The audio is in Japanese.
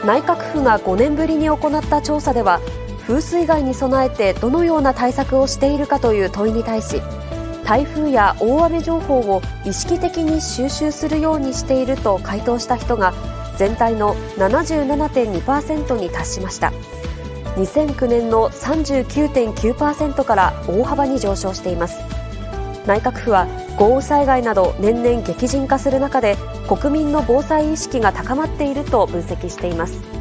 内閣府が5年ぶりに行った調査では、風水害に備えてどのような対策をしているかという問いに対し、台風や大雨情報を意識的に収集するようにしていると回答した人が、全体の 77.2% に達しました。2009年の 39.9% から大幅に上昇しています。内閣府は、豪雨災害など年々激甚化する中で、国民の防災意識が高まっていると分析しています。